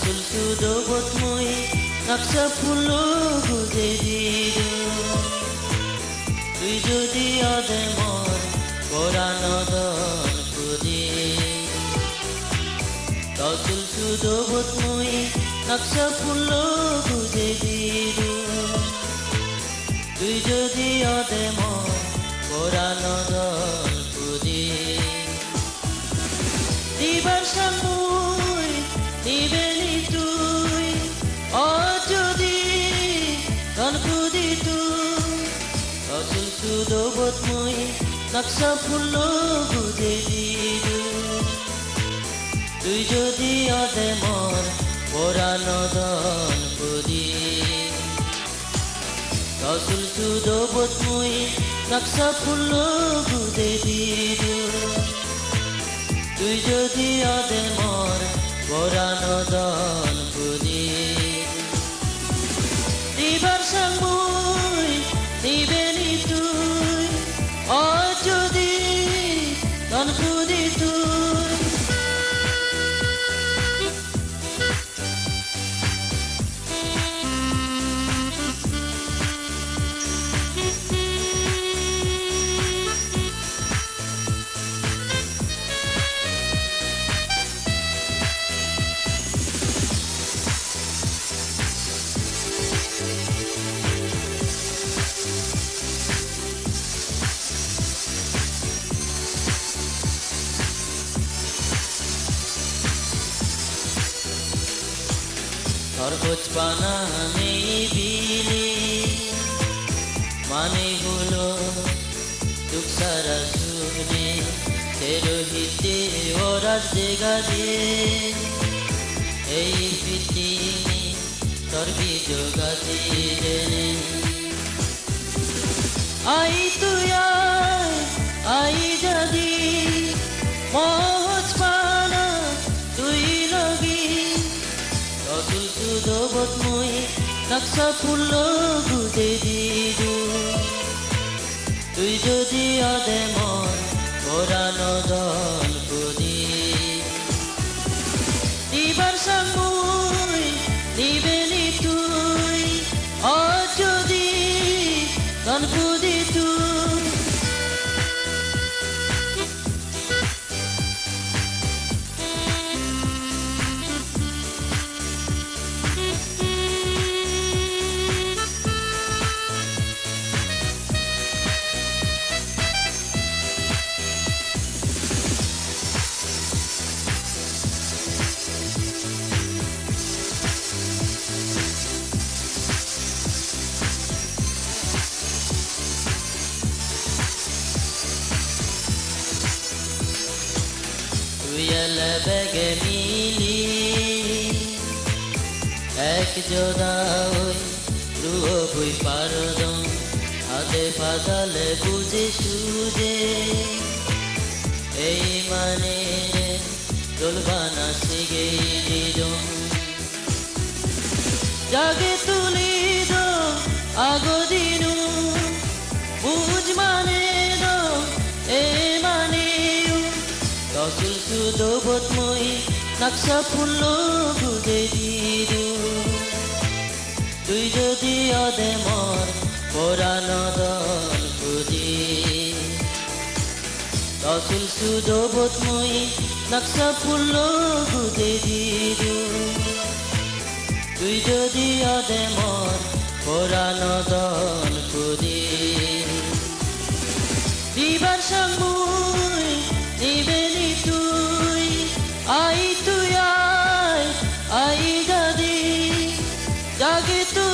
Rasul sudobot moi naksa pulo gude dido Tui jodi ade mor korano don kudi Rasul sudobot moi naksa pulo gude dido Tui jodi ade mor korano don kudi Dibar samui Nibeni tui Ojodi Don kudi tu Rasul sudobot moi Naksa pulo gude didu Tui jodi ode mor Porano don kudi Rasul sudobot moi Naksa pulo gude didu Tui jodi ode mor Porano don kudi Dibar sangmui Nibeni tui Ojodi don kudi tui সর্বোচ্চ পানা নেই বিলি মানে হলো দুঃখ সারা শুনে তেরোহিতে ওরা জায়গা দিয়ে এই পৃথিবী তোর বিযোগা দিয়ে আই তুই আই যদি মহজ পানা তুই লগি Rasul sudobot moi naksa pulo gude didu Tui jodi ode mor porano don kudi Dibar sangmui nibeni tui Ojodi don kudi tui তুই এলে বেগে মিলি এক জোড়া ওই রুয়ো বই পারদম হাতে ফাদালে বুঝে সুজে এই মানে দোলবানা সিগে দিদম জাগে তুলি দো আগদিনু বুঝ মানে দো এ মানে Rasul sudobot moi naksa pulo gude didu Tui jodi ode mor porano don kudi Rasul sudobot moi naksa pulo gude didu Tui jodi ode mor porano don kudi Dibar sangmui Nibeni tui ai jadi jagi tu